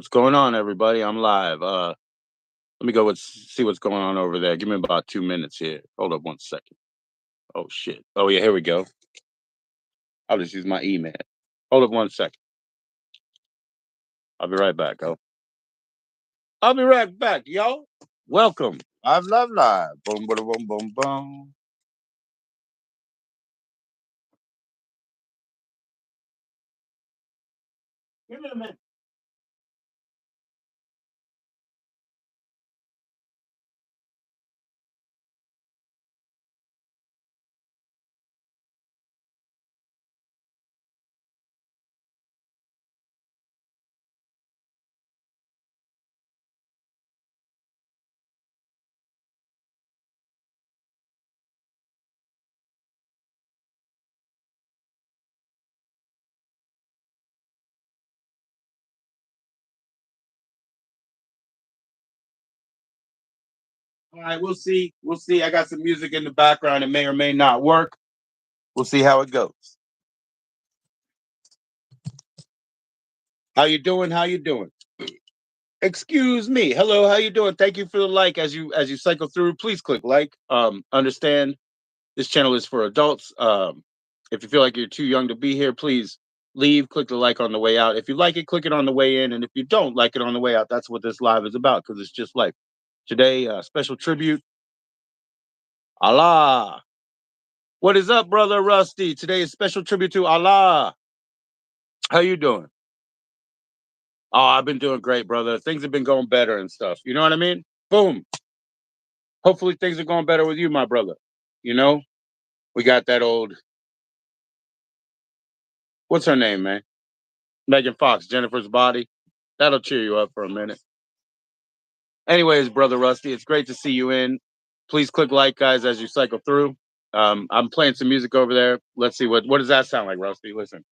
What's going on, everybody? I'm live. Let me go see what's going on over there. Give me about 2 minutes here. Hold up 1 second. Oh shit. Oh yeah, here we go. I'll just use my email. Hold up 1 second. I'll be right back. I'll be right back, yo. Welcome. I've love live. Boom, boom, boom, boom, boom. Give me a minute. All right, we'll see. We'll see. I got some music in the background. It may or may not work. We'll see how it goes. How you doing? How you doing? Excuse me. Hello, how you doing? Thank you for the like as you cycle through. Please click like. Understand this channel is for adults. If you feel like you're too young to be here, please leave. Click the like on the way out. If you like it, click it on the way in. And if you don't like it on the way out, that's what this live is about because it's just life. Today, special tribute. Allah. What is up, brother Rusty? Today is special tribute to Allah. How you doing? Oh, I've been doing great, brother. Things have been going better and stuff. You know what I mean? Boom. Hopefully things are going better with you, my brother. You know, we got that old, what's her name, man? Megan Fox, Jennifer's Body. That'll cheer you up for a minute. Anyways, brother Rusty, it's great to see you in. Please click like, guys, as you cycle through. I'm playing some music over there. Let's see what does that sound like, Rusty? Listen.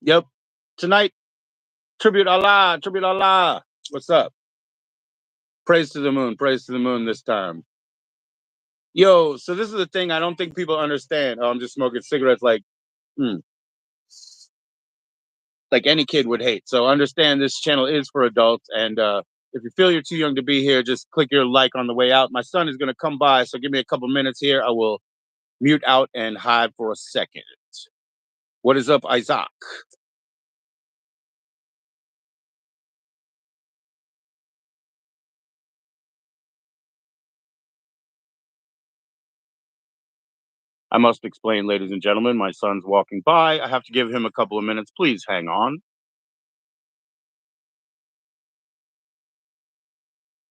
Yep. Tonight, tribute Allah, tribute Allah. What's up? Praise to the moon this time. Yo, so this is the thing I don't think people understand. Oh, I'm just smoking cigarettes hmm, like any kid would hate. So understand this channel is for adults. And if you feel you're too young to be here, just click your like on the way out. My son is going to come by. So give me a couple minutes here. I will mute out and hide for a second. What is up, Isaac? I must explain, ladies and gentlemen, my son's walking by. I have to give him a couple of minutes. Please hang on.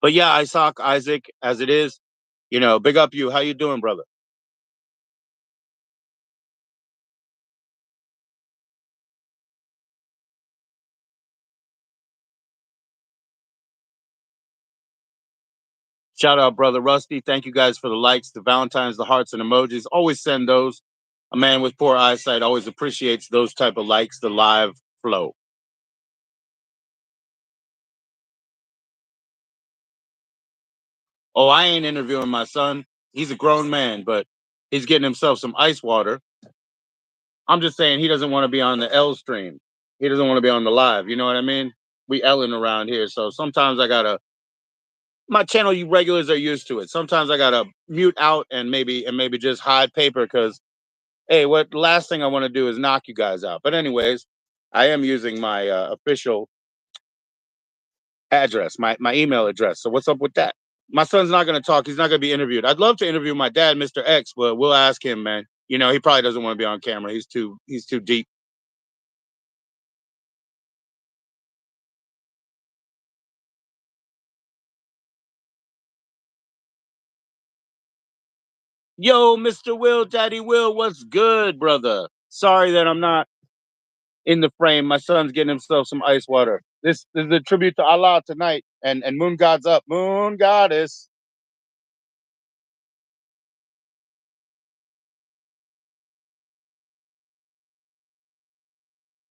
But yeah, Isaac, as it is, big up you. How you doing, brother? Shout out, brother Rusty. Thank you guys for the likes, the Valentine's, the hearts, and emojis. Always send those. A man with poor eyesight always appreciates those type of likes, the live flow. Oh, I ain't interviewing my son. He's a grown man, but he's getting himself some ice water. I'm just saying he doesn't want to be on the L stream. He doesn't want to be on the live. You know what I mean? We Ellen around here. So sometimes I gotta my channel, you regulars are used to it. Sometimes I gotta mute out and maybe just hide paper because hey, what last thing I want to do is knock you guys out. But anyways, I am using my official address, my email address. So what's up with that? My son's not going to talk. He's not going to be interviewed. I'd love to interview my dad, Mr. X, but we'll ask him, man. He probably doesn't want to be on camera. He's too deep. Yo, Mr. Will, Daddy Will, what's good, brother? Sorry that I'm not in the frame. My son's getting himself some ice water. This is a tribute to Allah tonight, and Moon God's up. Moon Goddess.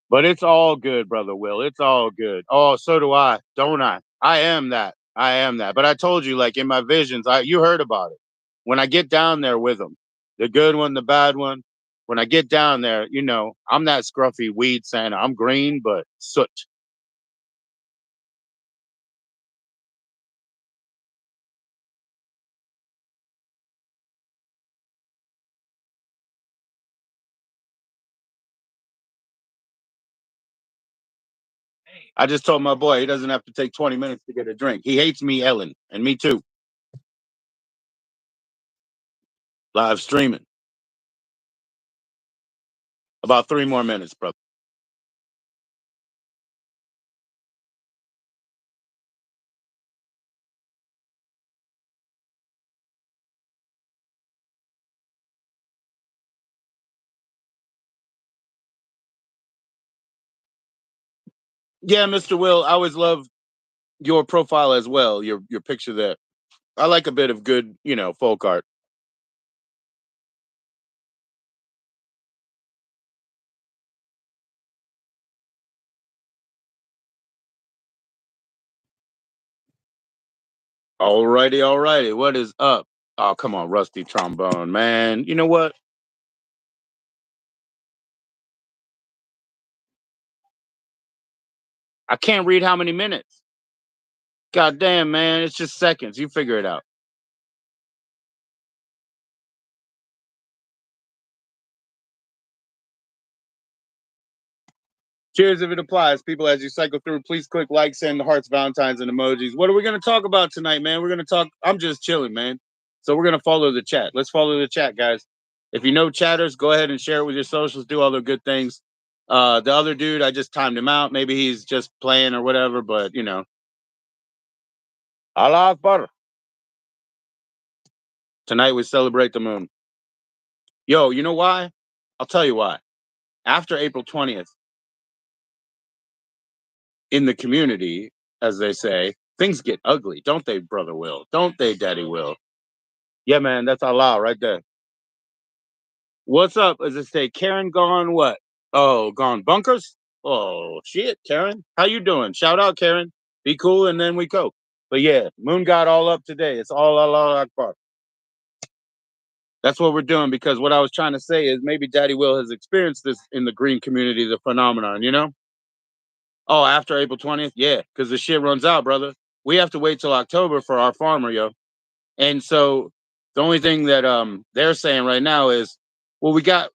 But it's all good, brother Will. It's all good. Oh, so do I, don't I? I am that. I am that. But I told you, like in my visions, you heard about it. When I get down there with them, the good one, the bad one. When I get down there, I'm that scruffy weed Santa. I'm green, but soot. I just told my boy he doesn't have to take 20 minutes to get a drink. He hates me, Ellen, and me too. Live streaming. About 3 more minutes, brother. Yeah, Mr. Will, I always love your profile as well. Your picture there. I like a bit of good, folk art. Alrighty, alrighty. What is up? Oh, come on, rusty trombone, man. You know what? I can't read how many minutes. God damn, man. It's just seconds. You figure it out. Cheers if it applies. People, as you cycle through, please click like, send the hearts, Valentines, and emojis. What are we going to talk about tonight, man? We're going to talk. I'm just chilling, man. So we're going to follow the chat. Let's follow the chat, guys. If you know chatters, go ahead and share it with your socials. Do all the good things. The other dude, I just timed him out. Maybe he's just playing or whatever, but Allah Akbar. Tonight we celebrate the moon. Yo, you know why? I'll tell you why. After April 20th, in the community, as they say, things get ugly, don't they, brother Will? Don't they, daddy Will? Yeah, man, that's Allah right there. What's up? As I say, Karen gone what? Oh, gone bunkers? Oh shit, Karen. How you doing? Shout out, Karen. Be cool and then we go. But yeah, moon got all up today. It's all Allah Akbar. That's what we're doing because what I was trying to say is maybe Daddy Will has experienced this in the green community, the phenomenon. Oh, after April 20th? Yeah, because the shit runs out, brother. We have to wait till October for our farmer, yo. And so the only thing that they're saying right now is, well, we got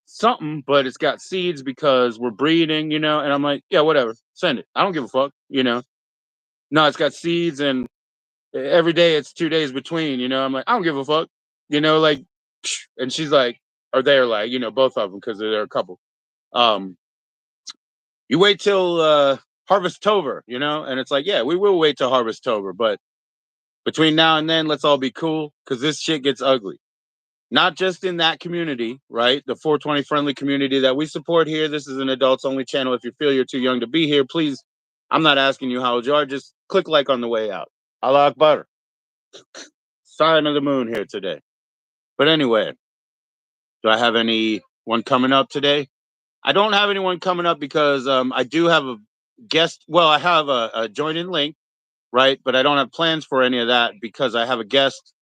something, but it's got seeds because we're breeding. And I'm like, yeah, whatever. Send it. I don't give a fuck. No, it's got seeds and every day it's 2 days between. I'm like, I don't give a fuck. And she's like, or they're like, both of them because they're a couple. Um, you wait till Harvest-tober, and it's like, yeah, we will wait till Harvest-tober, but between now and then, let's all be cool because this shit gets ugly. Not just in that community, right? The 420 friendly community that we support here. This is an adults only channel. If you feel you're too young to be here, please, I'm not asking you how old you are. Just click like on the way out. Allah Akbar. Sign of the moon here today. But anyway, do I have anyone coming up today? I don't have anyone coming up because I do have a guest. Well, I have a join in link, right? But I don't have plans for any of that because I have a guest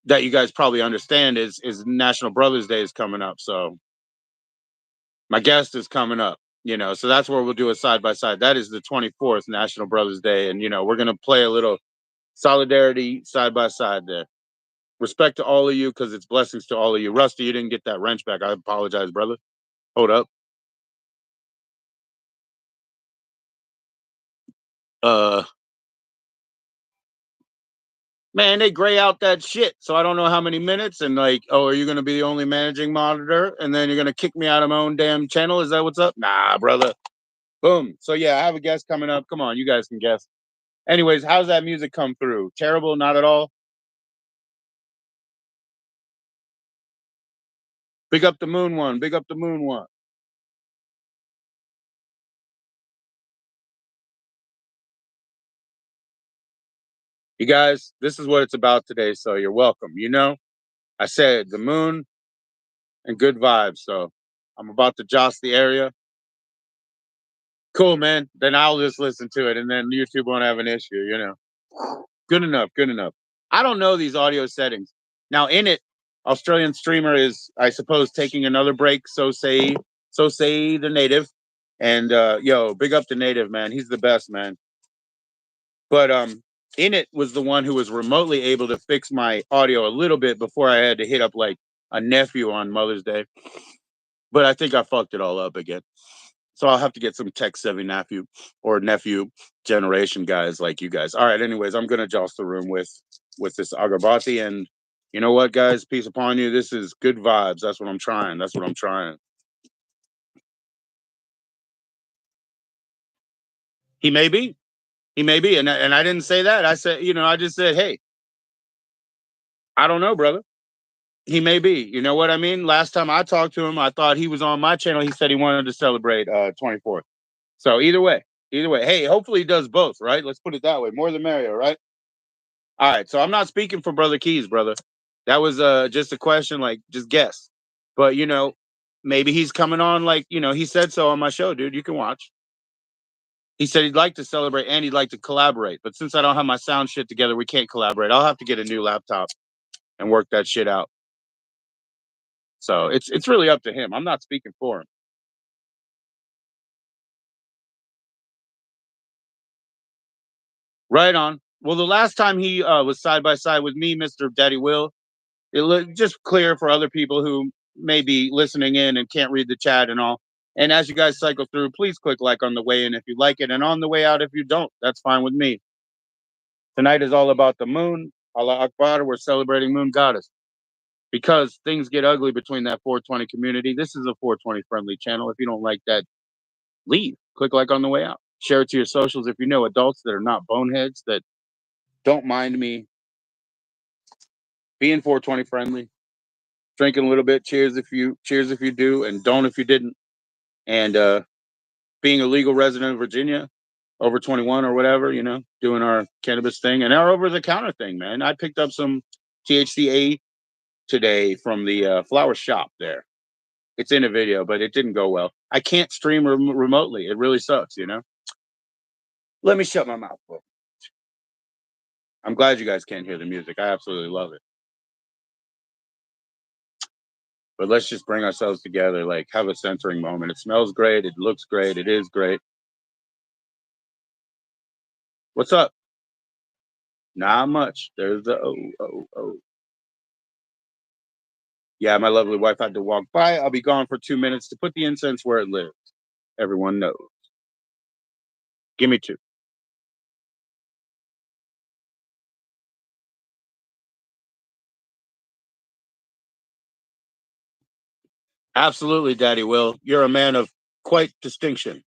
that you guys probably understand is National Brothers Day is coming up. So my guest is coming up. So that's where we'll do a side by side. That is the 24th National Brothers Day. And, we're going to play a little solidarity side by side there. Respect to all of you because it's blessings to all of you. Rusty, you didn't get that wrench back. I apologize, brother. Hold up. Uh, Man, they gray out that shit. So I don't know how many minutes. And like, oh, are you going to be the only managing monitor? And then you're going to kick me out of my own damn channel? Is that what's up? Nah, brother. Boom. So yeah, I have a guest coming up. Come on, you guys can guess. Anyways, how's that music come through? Terrible? Not at all? Big up the moon one. Big up the moon one. You guys, this is what it's about today. So you're welcome. I said the moon and good vibes. So I'm about to joss the area. Cool, man. Then I'll just listen to it and then YouTube won't have an issue. Good enough. Good enough. I don't know these audio settings. Now in it, Australian streamer is, I suppose, taking another break. So say the native. And yo, big up the native, man. He's the best, man. But in it was the one who was remotely able to fix my audio a little bit before I had to hit up like a nephew on Mother's Day. But I think I fucked it all up again. So I'll have to get some tech savvy nephew generation guys like you guys. All right. Anyways, I'm gonna joust the room with this Agarbati, and you know what, guys? Peace upon you. This is good vibes. That's what I'm trying. That's what I'm trying. He may be. He may be. And I didn't say that. I said, I just said, hey, I don't know, brother. He may be. You know what I mean? Last time I talked to him, I thought he was on my channel. He said he wanted to celebrate 24th. So either way, hey, hopefully he does both, right? Let's put it that way. More the merrier, right? All right. So I'm not speaking for Brother Keys, brother. That was just a question, like just guess. But maybe he's coming on, like, he said so on my show, dude. You can watch. He said he'd like to celebrate and he'd like to collaborate. But since I don't have my sound shit together, we can't collaborate. I'll have to get a new laptop and work that shit out. So it's really up to him. I'm not speaking for him. Right on. Well, the last time he was side by side with me, Mr. Daddy Will, it looked just clear for other people who may be listening in and can't read the chat and all. And as you guys cycle through, please click like on the way in if you like it, and on the way out if you don't. That's fine with me. Tonight is all about the moon. Allah Akbar. We're celebrating Moon Goddess because things get ugly between that 420 community. This is a 420 friendly channel. If you don't like that, leave. Click like on the way out. Share it to your socials if you know adults that are not boneheads that don't mind me being 420 friendly, drinking a little bit. Cheers if you do, and don't if you didn't. And being a legal resident of Virginia, over 21 or whatever, doing our cannabis thing and our over the counter thing, man. I picked up some THCA today from the flower shop there. It's in a video, but it didn't go well. I can't stream remotely. It really sucks. Let me shut my mouth. I'm glad you guys can't hear the music. I absolutely love it. But let's just bring ourselves together, like have a centering moment. It smells great. It looks great. It is great. What's up? Not much. There's the oh. Yeah, my lovely wife had to walk by. I'll be gone for 2 minutes to put the incense where it lives. Everyone knows. Give me two. Absolutely, Daddy Will. You're a man of quite distinction.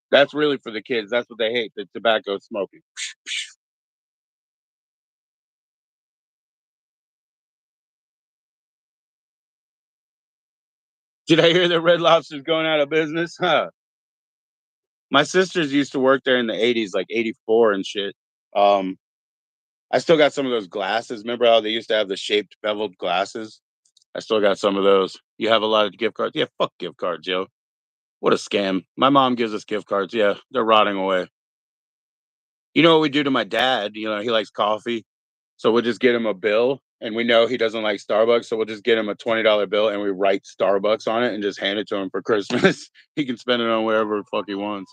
That's really for the kids. That's what they hate, the tobacco smoking. Did I hear that Red Lobster's going out of business? Huh. My sisters used to work there in the 80s, like 84 and shit. Um, I still got some of those glasses. Remember how they used to have the shaped beveled glasses? I still got some of those. You have a lot of gift cards? Yeah, fuck gift cards, yo. What a scam. My mom gives us gift cards. Yeah, they're rotting away. You know what we do to my dad? He likes coffee. So we'll just get him a bill, and we know he doesn't like Starbucks. So we'll just get him a $20 bill and we write Starbucks on it and just hand it to him for Christmas. He can spend it on wherever the fuck he wants.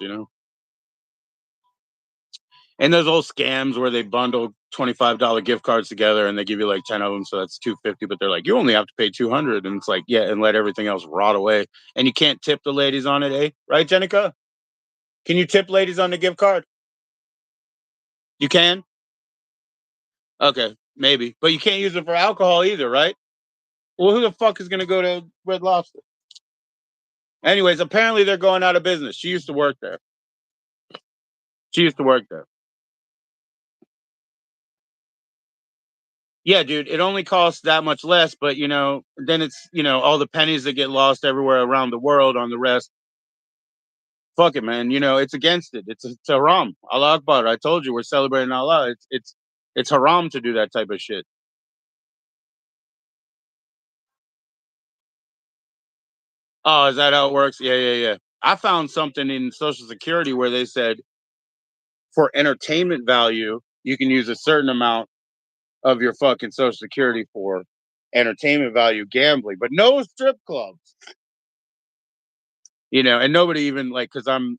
And there's old scams where they bundle $25 gift cards together and they give you like 10 of them, so that's 250. But they're like, you only have to pay 200, and it's like, yeah, and let everything else rot away. And you can't tip the ladies on it, eh? Right, Jenica? Can you tip ladies on the gift card? You can. Okay, maybe, but you can't use it for alcohol either, right? Well, who the fuck is gonna go to Red Lobster? Anyways, apparently they're going out of business. She used to work there. She used to work there. Yeah, dude, it only costs that much less, but then it's all the pennies that get lost everywhere around the world on the rest. Fuck it, man. It's against it. It's haram. Allah Akbar. I told you we're celebrating Allah. It's haram to do that type of shit. Oh, is that how it works? Yeah, yeah, yeah. I found something in Social Security where they said for entertainment value, you can use a certain amount of your fucking Social Security for entertainment value gambling, but no strip clubs. And nobody even like because I'm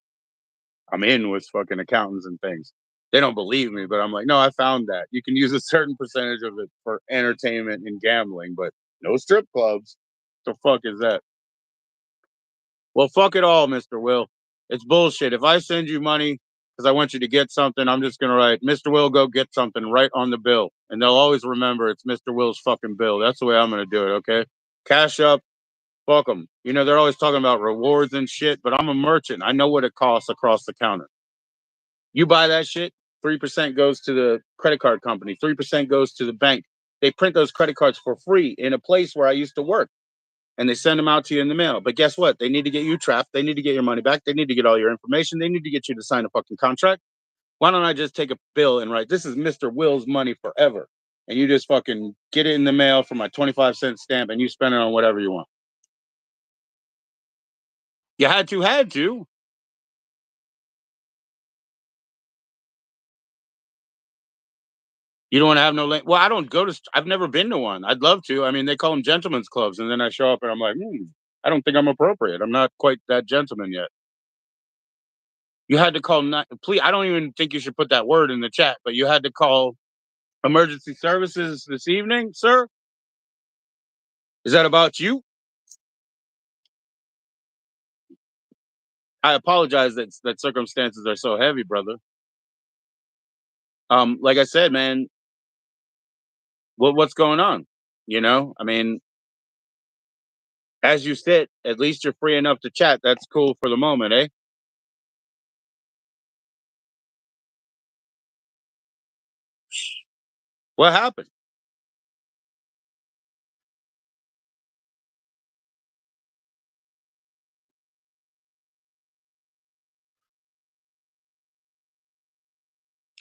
in with fucking accountants and things. They don't believe me, but I'm like, no, I found that you can use a certain percentage of it for entertainment and gambling, but no strip clubs. The fuck is that? Well, fuck it all, Mr. Will. It's bullshit. If I send you money because I want you to get something, I'm just gonna write, Mr. Will, go get something right on the bill. And they'll always remember it's Mr. Will's fucking bill. That's the way I'm gonna do it, okay? Cash up, fuck them. They're always talking about rewards and shit, but I'm a merchant. I know what it costs across the counter. You buy that shit, 3% goes to the credit card company, 3% goes to the bank. They print those credit cards for free in a place where I used to work, and they send them out to you in the mail. But guess what? They need to get you trapped. They need to get your money back. They need to get all your information. They need to get you to sign a fucking contract. Why don't I just take a bill and write, this is Mr. Will's money forever? And you just fucking get it in the mail for my 25-cent stamp and you spend it on whatever you want. You had to. You don't want to have no link. Well, I don't go to. I've never been to one. I'd love to. I mean, they call them gentlemen's clubs, and then I show up and I'm like, I don't think I'm appropriate. I'm not quite that gentleman yet. You had to call. Not please. I don't even think you should put that word in the chat, but you had to call emergency services this evening, sir. Is that about you? I apologize that circumstances are so heavy, brother. Like I said, man, what's going on? I mean, as you sit, at least you're free enough to chat. That's cool for the moment, eh? What happened?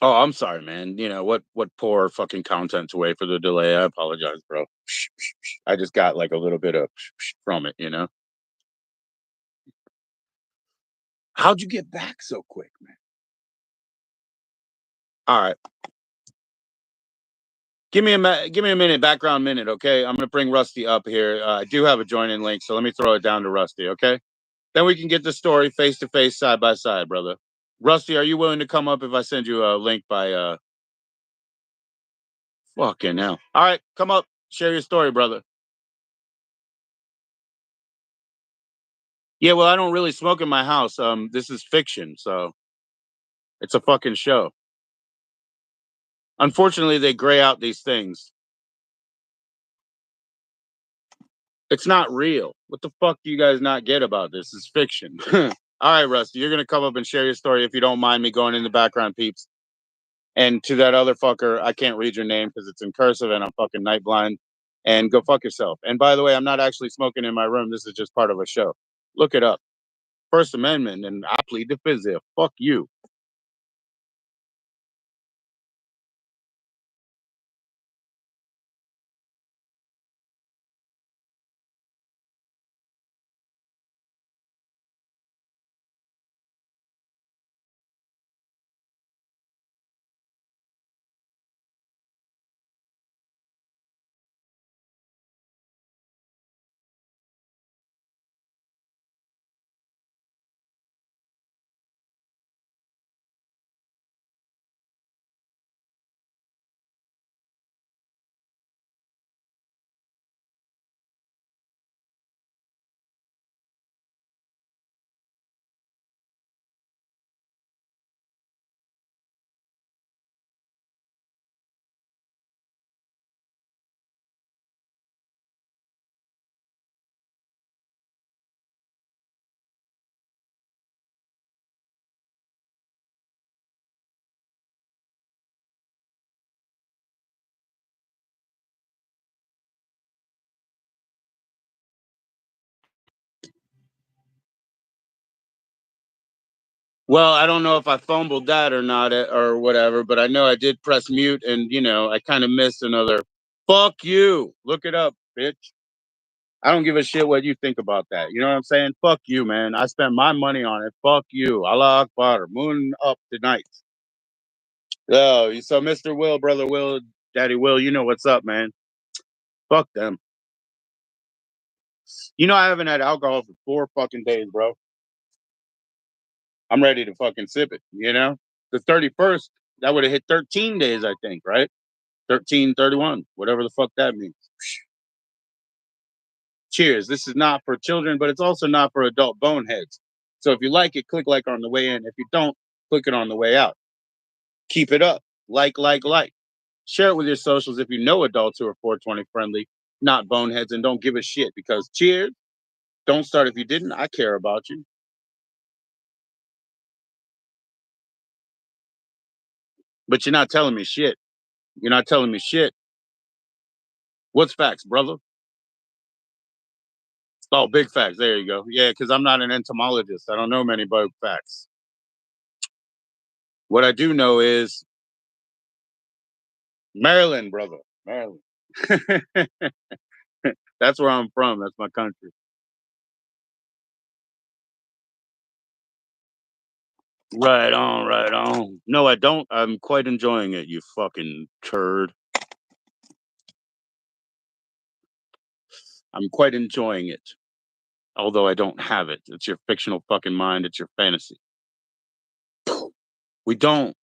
Oh, I'm sorry, man. What poor fucking content to wait for the delay. I apologize, bro. I just got like a little bit of from it. How'd you get back so quick, man? All right. Give me a minute, background minute, okay? I'm gonna bring Rusty up here. I do have a join in link, so let me throw it down to Rusty, okay? Then we can get the story face to face, side by side, brother. Rusty, are you willing to come up if I send you a link by fucking hell? All right, come up, share your story, brother. Yeah, well, I don't really smoke in my house. This is fiction, so it's a fucking show. Unfortunately, they gray out these things. It's not real. What the fuck do you guys not get about this? It's fiction. All right, Rusty, you're gonna come up and share your story if you don't mind me going in the background, peeps. And to that other fucker, I can't read your name because it's in cursive and I'm fucking night blind. And go fuck yourself. And by the way, I'm not actually smoking in my room. This is just part of a show. Look it up. First Amendment, and I plead the fifth. Fuck you. Well, I don't know if I fumbled that or not or whatever, but I know I did press mute and, I kind of missed another fuck you. Look it up, bitch. I don't give a shit what you think about that. You know what I'm saying? Fuck you, man. I spent my money on it. Fuck you. Allah Akbar. Moon up tonight. Oh, so Mr. Will, Brother Will, Daddy Will, you know what's up, man. Fuck them. I haven't had alcohol for 4 fucking days, bro. I'm ready to fucking sip it. The 31st, that would have hit 13 days, I think, right? 1331, whatever the fuck that means. Cheers. This is not for children, but it's also not for adult boneheads. So if you like it, click like on the way in. If you don't, click it on the way out. Keep it up. Like. Share it with your socials if you know adults who are 420 friendly, not boneheads, and don't give a shit because cheers. Don't start if you didn't. I care about you. But you're not telling me shit. You're not telling me shit. What's facts, brother? Oh, big facts. There you go. Yeah, because I'm not an entomologist. I don't know many bug facts. What I do know is Maryland, brother. Maryland. That's where I'm from. That's my country. Right on, right on. No, I don't. I'm quite enjoying it, you fucking turd. I'm quite enjoying it. Although I don't have it. It's your fictional fucking mind. It's your fantasy. We don't.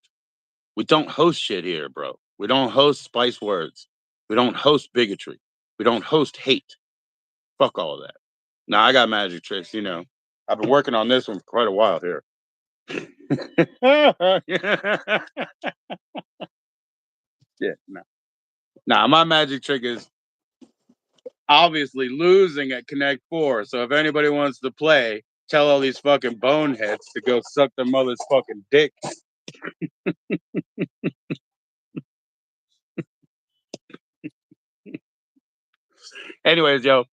We don't host shit here, bro. We don't host spice words. We don't host bigotry. We don't host hate. Fuck all of that. Now I got magic tricks, I've been working on this one for quite a while here. Yeah, no. Nah, my magic trick is obviously losing at Connect Four. So if anybody wants to play, tell all these fucking boneheads to go suck their mother's fucking dick. Anyways, yo,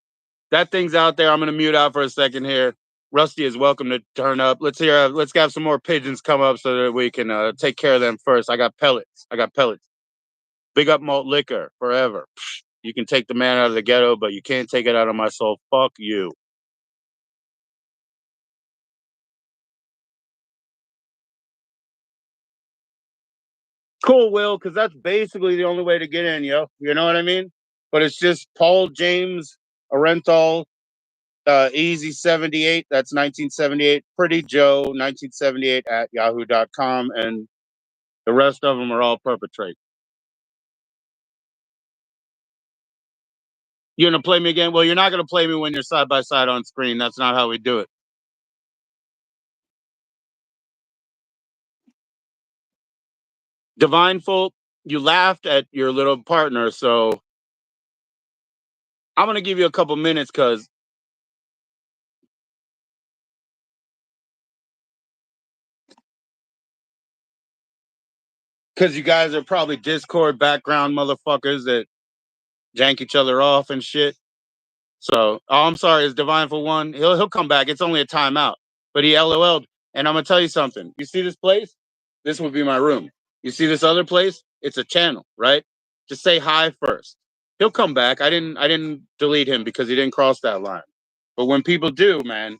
that thing's out there. I'm gonna mute out for a second here. Rusty is welcome to turn up. Let's have some more pigeons come up so that we can take care of them first. I got pellets. Big up malt liquor forever. You can take the man out of the ghetto, but you can't take it out of my soul. Fuck you. Cool, Will, because that's basically the only way to get in, yo. You know what I mean? But it's just Paul James Arenthal, Easy 78. That's 1978. Pretty Joe 1978 at yahoo.com. And the rest of them are all perpetrate. You're going to play me again? Well, you're not going to play me when you're side by side on screen. That's not how we do it. Divine Folk, you laughed at your little partner, so I'm going to give you a couple minutes because you guys are probably Discord background motherfuckers that jank each other off and shit. So, I'm sorry, it's Divine for one. He'll come back. It's only a timeout, but he LOL'd. And I'm gonna tell you something. You see this place? This would be my room. You see this other place? It's a channel, right? Just say hi first. He'll come back. I didn't delete him because he didn't cross that line. But when people do, man,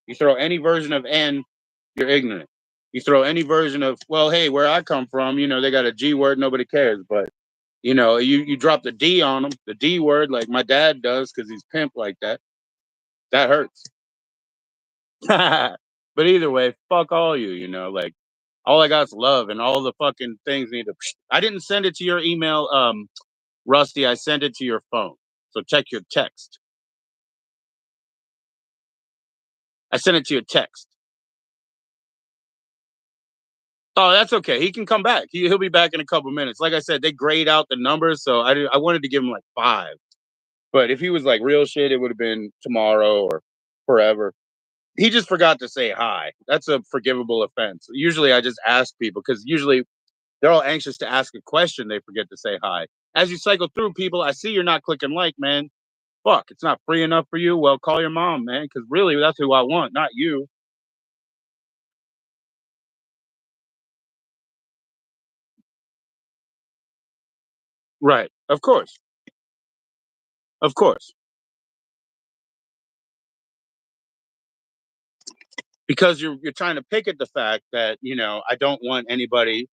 you throw any version of N, you're ignorant. You throw any version of, well, hey, where I come from, they got a G word, nobody cares. But you drop the D on them, the D word, like my dad does, because he's pimp like that. That hurts. But either way, fuck all you. Like all I got is love, and all the fucking things need to. I didn't send it to your email, Rusty. I sent it to your phone. So check your text. I sent it to your text. Oh, that's okay. He can come back. He'll be back in a couple minutes. Like I said, they grade out the numbers, so I wanted to give him like 5. But if he was like real shit, it would have been tomorrow or forever. He just forgot to say hi. That's a forgivable offense. Usually I just ask people because usually they're all anxious to ask a question. They forget to say hi. As you cycle through people, I see you're not clicking like, man. Fuck, it's not free enough for you. Well, call your mom, man, because really that's who I want, not you. Right. Of course. Of course. Because you're trying to pick at the fact that, I don't want anybody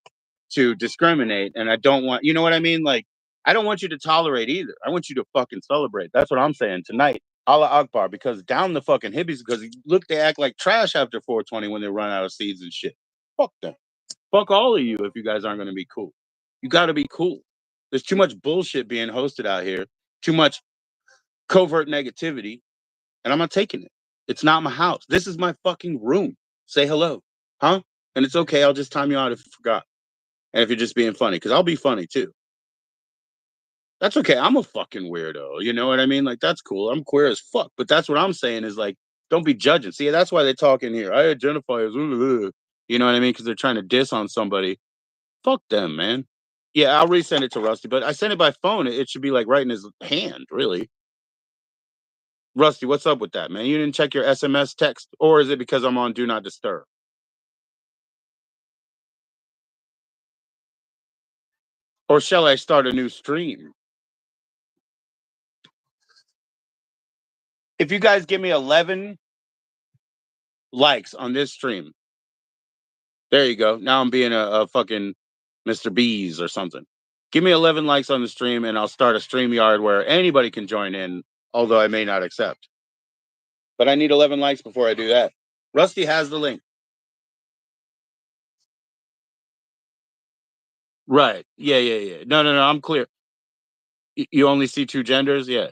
to discriminate, and I don't want, you know what I mean? Like, I don't want you to tolerate either. I want you to fucking celebrate. That's what I'm saying tonight. Allah Akbar, because down the fucking hippies, because look, they act like trash after 420 when they run out of seeds and shit. Fuck them. Fuck all of you if you guys aren't going to be cool. You got to be cool. There's too much bullshit being hosted out here, too much covert negativity, and I'm not taking it. It's not my house. This is my fucking room. Say hello. Huh? And it's okay. I'll just time you out if you forgot. And if you're just being funny, because I'll be funny too. That's okay. I'm a fucking weirdo. You know what I mean? Like, that's cool. I'm queer as fuck. But that's what I'm saying is like, don't be judging. See, that's why they talk in here. I identify as, you know what I mean? Because they're trying to diss on somebody. Fuck them, man. Yeah, I'll resend it to Rusty, but I sent it by phone. It should be like right in his hand, really. Rusty, what's up with that, man? You didn't check your SMS text, or is it because I'm on Do Not Disturb? Or shall I start a new stream? If you guys give me 11 likes on this stream, there you go. Now I'm being a fucking Mr. Bees or something. Give me 11 likes on the stream, and I'll start a StreamYard where anybody can join in, although I may not accept. But I need 11 likes before I do that. Rusty has the link. Right. Yeah, yeah, yeah. No, no, no. I'm clear. You only see two genders? Yeah.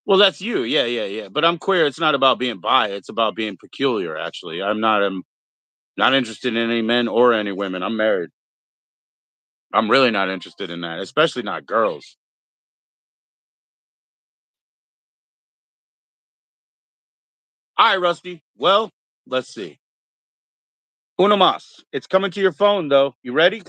Well, that's you. Yeah, yeah, yeah. But I'm queer. It's not about being bi. It's about being peculiar, actually. I'm not interested in any men or any women. I'm married. I'm really not interested in that, especially not girls. All right, Rusty. Well, let's see. Uno mas. It's coming to your phone, though. You ready?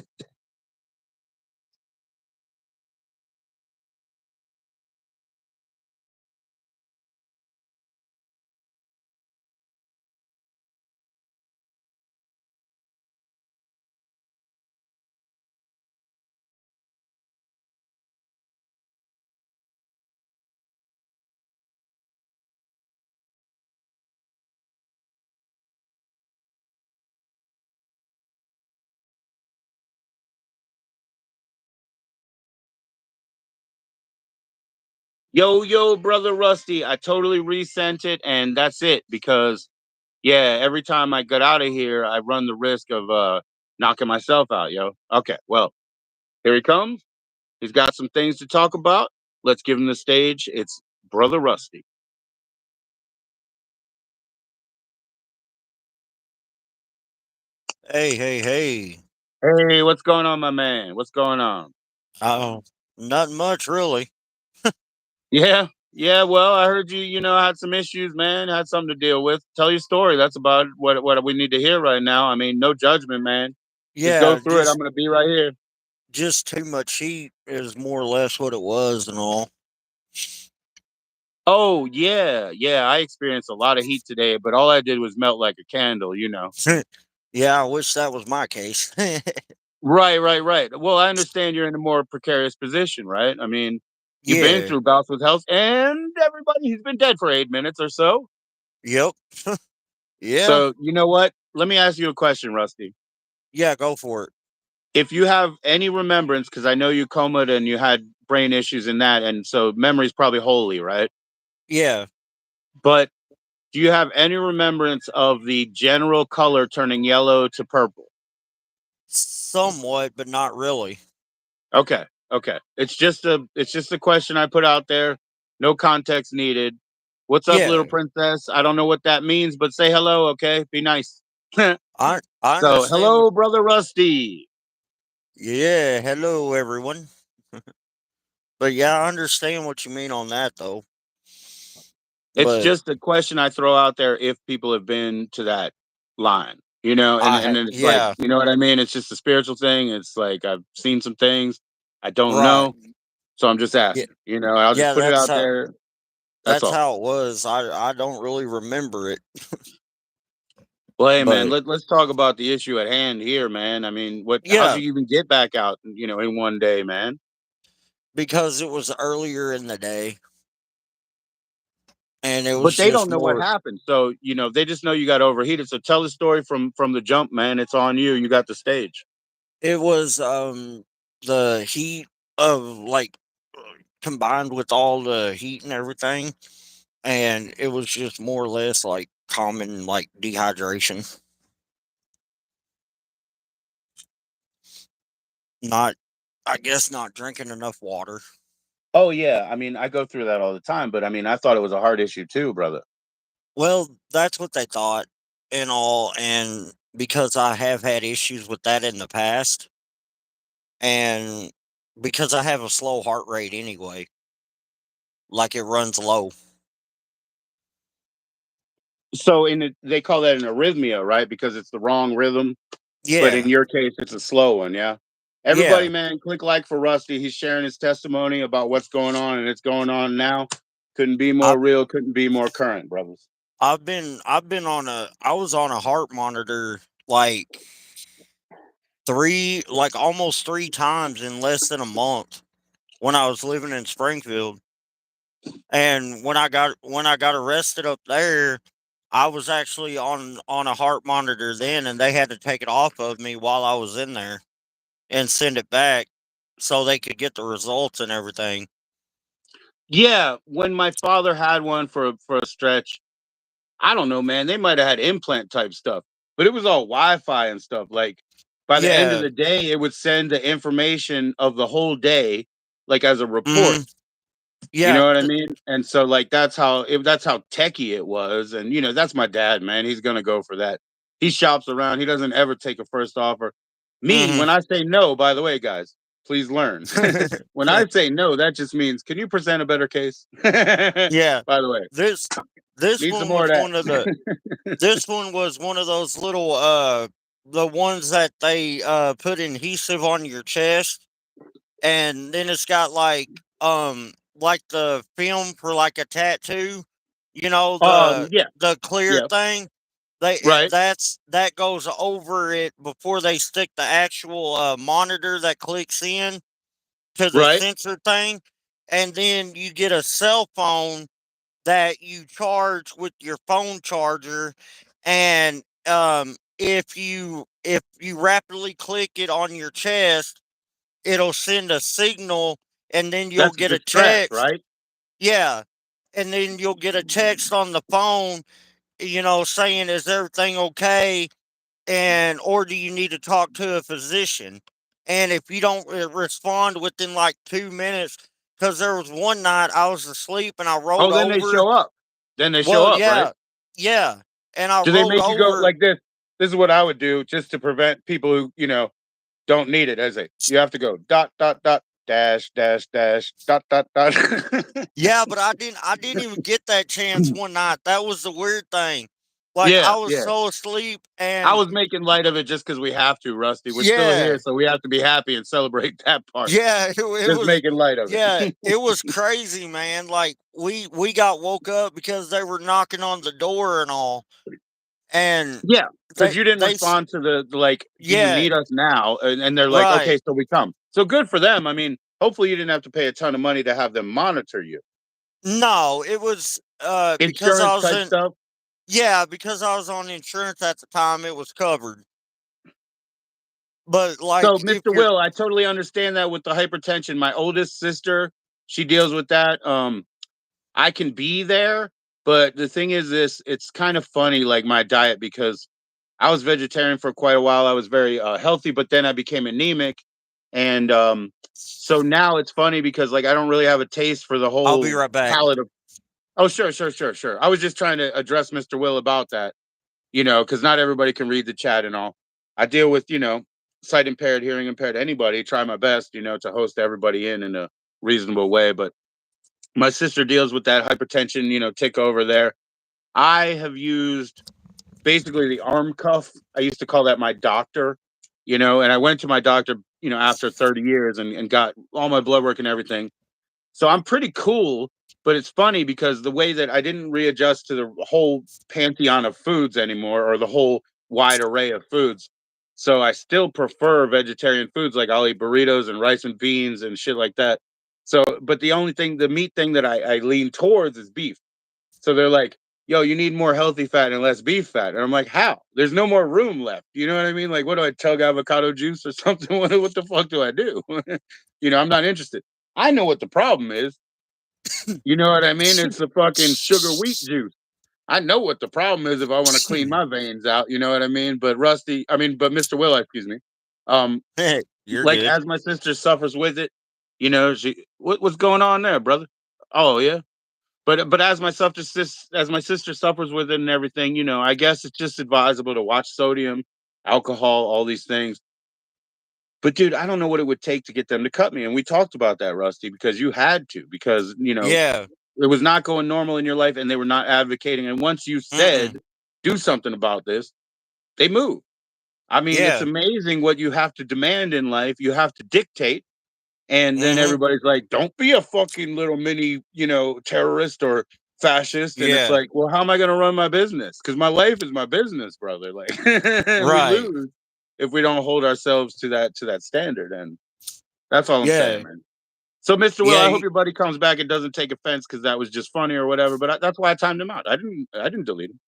Yo, yo, brother Rusty. I totally resent it, and that's it because yeah, every time I get out of here, I run the risk of knocking myself out, yo. Okay, well, here he comes. He's got some things to talk about. Let's give him the stage. It's Brother Rusty. Hey, hey, hey. Hey, what's going on, my man? What's going on? Oh, not much really. Yeah, yeah. Well, I heard you had some issues, man. Had something to deal with. Tell your story. That's about what we need to hear right now. I mean, no judgment, man. Just go Yeah, through it. I'm gonna be right here. just too much heat is more or less what it was and all. Oh yeah, yeah. I experienced a lot of heat today, but all I did was melt like a candle. Yeah, I wish that was my case. Right, right, right. Well, I understand you're in a more precarious position, right? I mean, you've been Yeah. through bouts with health, and everybody he's been dead for 8 minutes or so. Yep. Yeah. So you know what? Let me ask you a question, Rusty. Yeah, go for it. If you have any remembrance, because I know you comaed and you had brain issues in that, and so memory's probably holy, right? Yeah. But do you have any remembrance of the general color turning yellow to purple? Somewhat, but not really. Okay, okay. It's just a question I put out there. No context needed. What's up, little Yeah. princess? I don't know what that means, but say hello, okay? Be nice. I So, understand what hello, brother Rusty. Yeah, hello everyone. But yeah, I understand what you mean on that though. It's But just a question I throw out there if people have been to that line, and then it's like, yeah, you know what I mean? It's just a spiritual thing. It's like I've seen some things I don't right. know, so I'm just Yeah, asking. I'll just yeah, put it out there. That's that's all. how it was. I don't really remember it. Well, hey man, But let's talk about the issue at hand here, man. I mean, what? How'd yeah, you even get back out? In one day, man. because it was earlier in the day and it But was they just don't know what more. happened, so they just know you got overheated. So tell the story from the jump, man. It's on you. You got the stage. It was the heat of like combined with all the heat and everything, and it was just more or less like common like dehydration. Not, I guess, not drinking enough water. Oh yeah, I mean, I go through that all the time, but I mean, I thought it was a hard issue too, brother. Well, that's what they thought and all, and because I have had issues with that in the past, and because I have a slow heart rate anyway, like it runs low. So they call that an arrhythmia, right? Because it's the wrong rhythm. But in Yeah, your case, it's a slow one, yeah. Everybody, yeah. man, click like for Rusty. He's sharing his testimony about what's going on, and it's going on now. Couldn't be I more real. Couldn't be more current, brothers. I've been on a I was on a heart monitor like like almost 3 times in less than a month when I was living in Springfield. And when I got arrested up there, I was actually on a heart monitor then, and they had to take it off of me while I was in there and send it back so they could get the results and everything. Yeah, when my father had one for a stretch, I don't know, man. They might have had implant type stuff, but it was all Wi-Fi and stuff. Like by the end of Yeah. the day, it would send the information of the whole day, like as a report. Mhm. You Yeah. know what I mean? And so like that's how techie it was. And that's my dad, man. He's gonna go for that. He shops around. He doesn't ever take a first offer. Me, Mhm. when I say no, by the way, guys, please learn. When I say no, that just means can you present a better case? By Yeah. the way, This this need some one more was of one of the that. this one was one of those little the ones that they put adhesive on your chest, and then it's got like the film for like a tattoo, Yeah, the clear yeah, thing. right, That goes over it before they stick the actual monitor that clicks in to the right. sensor thing, and then you get a cell phone that you charge with your phone charger, and if you rapidly click it on your chest, it'll send a signal, and then you'll That's a get a distress, text. right? Yeah, and then you'll get a text on the phone, saying, is everything okay, and or do you need to talk to a physician? And if you don't respond within like 2 minutes, because there was one night I was asleep and I rolled Oh, then they over. show up. Then they show Well, up, right? yeah, yeah, and I Do they rolled make you go over. like this? This is what I would do just to prevent people who, don't need it as a you have to go dot dot dot dash dash dash dot dot dot. Yeah, but I didn't even get that chance one night. That was the weird thing. Like Yeah, I was yeah. so asleep, I and was making light of it just because we have to, Rusty. We're still yeah, here, so we have to be happy and celebrate that part. yeah, it Just was, making light of yeah, it. it was crazy, man. Like we got woke up because they were knocking on the door and all, and Yeah, because they you didn't they s- respond to the like, do you yeah, need us now? And they're like, okay, right. so we come. So good for them. I mean, hopefully you didn't have to pay a ton of money to have them monitor you. No, it was because I Insurance was type in, stuff. yeah, because I was on insurance at the time, it was covered. But So, like if Mr. you're Will, I totally understand that with the hypertension. My oldest sister, she deals with that. I can be there, but the thing is this, it's kind of funny, like my diet, because I was vegetarian for quite a while. I was very healthy, but then I became anemic. And so now it's funny because like I don't really have a taste for the I'll be whole right back. palette of. Oh, sure, sure, sure, sure. I was just trying to address Mr. Will about that, because not everybody can read the chat and all. I deal with, sight impaired, hearing impaired, anybody, try my best, to host everybody in a reasonable way. But my sister deals with that hypertension, tick over there. I have used basically the arm cuff. I used to call that my doctor, and I went to my doctor, after 30 years and got all my blood work and everything. So I'm pretty cool. But it's funny because the way that I didn't readjust to the whole pantheon of foods anymore, or the whole wide array of foods. So I still prefer vegetarian foods, like I'll eat burritos and rice and beans and shit like that. So, but the only thing, the meat thing that I lean towards is beef. So they're like, yo, you need more healthy fat and less beef fat. And I'm like, how? There's no more room left. You know what I mean? Like, what do I tug avocado juice or something? What the fuck do I do? I'm not interested. I know what the problem is. You know what I mean? It's the fucking sugar wheat juice. I know what the problem is if I want to clean my veins out. You know what I mean? But but Mr. Will, excuse me. Um, You're like good. as my sister suffers with it, what's going on there, brother? Oh yeah. But as my sister suffers with it and everything, I guess it's just advisable to watch sodium, alcohol, all these things. But dude, I don't know what it would take to get them to cut me. And we talked about that, Rusty, because you had to, because Yeah. it was not going normal in your life and they were not advocating. And once you said, Mm-mm. do something about this, they move. I mean, it's Yeah. amazing what you have to demand in life. You have to dictate. And then Mm-hmm. everybody's like, don't be a fucking little mini, terrorist or fascist. And it's Yeah. like, well, how am I going to run my business? Because my life is my business, brother. Like, we Right. lose if we don't hold ourselves to that standard. And that's all I'm saying, Yeah. man. So, Mr. Will, Yeah. I hope your buddy comes back and doesn't take offense because that was just funny or whatever. But that's why I timed him out. I didn't delete him.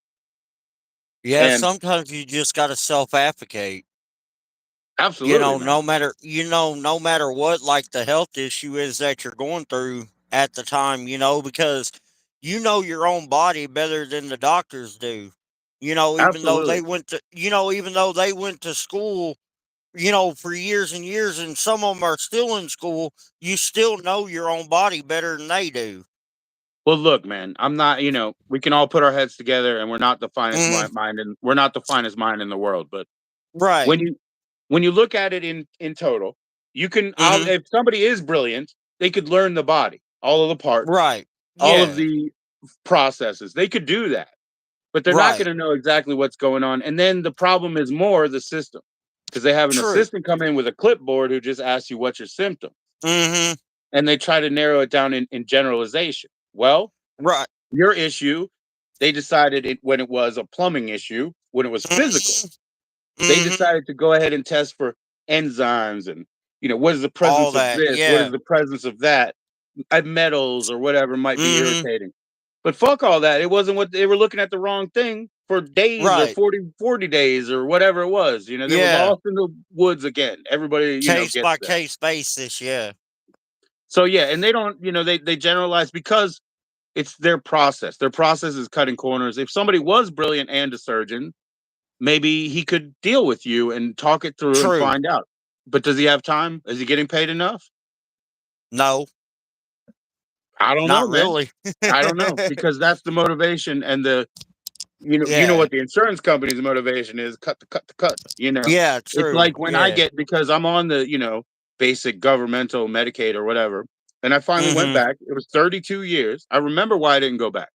Yeah. And Sometimes you just got to self advocate. absolutely, man. No matter what, like the health issue is that you're going through at the time, because you know your own body better than the doctors do. Absolutely. Even though they went to school, for years and years, and some of them are still in school, you still know your own body better than they do. Well, look, man, I'm not. We can all put our heads together, and we're not the finest Hmm. mind, and we're not the finest mind in the world. But when Right. you when you look at it in total, you can. Hmm. If somebody is brilliant, they could learn the body, all of the parts, Right. all of Yeah. the processes. They could do that, but they're not going Right. to know exactly what's going on. And then the problem is more the system, because they have an True. assistant come in with a clipboard who just asks you what's your symptom, Hmm. and they try to narrow it down in generalization. Well, Right. your issue, they decided it when it was a plumbing issue, when it was physical, Hmm. they Hmm. decided to go ahead and test for enzymes and what is the All presence of that. this, what is Yeah. the presence of that, metals or whatever might be Hmm. irritating. But fuck all that. It wasn't what they were looking at, the wrong thing for days or Right. 40 days or whatever it was. They were Yeah. lost in the woods again. Everybody, Case gets by that. case basis. Yeah. So yeah, and they don't, they generalize because it's their process. Their process is cutting corners. If somebody was brilliant and a surgeon, maybe he could deal with you and talk it through and True. find out. But does he have time? Is he getting paid enough? No, I don't know, not man. really. I don't know, because that's the motivation and the Yeah. what the insurance company's motivation is: cut the cut the cut. Yeah. It's True. like when I Yeah. get, because I'm on the basic governmental Medicaid or whatever, and I finally went Hmm. back. It was 32 years. I remember why I didn't go back.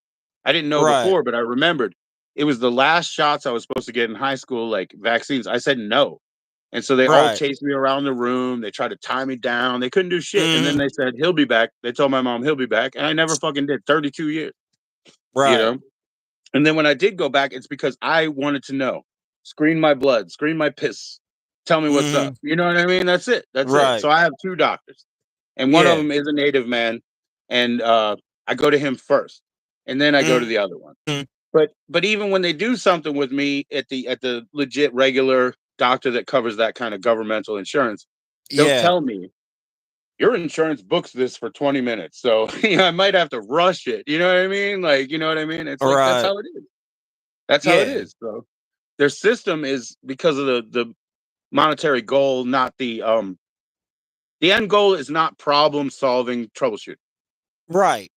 I didn't know Right. before, but I remembered it was the last shots I was supposed to get in high school, like vaccines. I said no. And so they all Right. chased me around the room. They tried to tie me down. They couldn't do shit. And then Hmm. they said, he'll be back. They told my mom he'll be back. And I never fucking did. 32 years, you Right. know? And then when I did go back, it's because I wanted to know. Screen my blood, screen my piss. Tell me what's up. Hmm. You know what I mean? That's it. That's it. Right. So I have two doctors. And one of Yeah. them is a native man. And I go to him first. And then I go to Hmm. the other one. But even when they do something with me at the legit regular doctor that covers that kind of governmental insurance, they'll Yeah. tell me your insurance books this for 20 minutes. So I might have to rush it. You know what I mean? Like, you know what I mean? It's like that's Right. how it is. That's how it Yeah. is. So their system is because of the monetary goal, not the end goal is not problem solving troubleshooting. Right.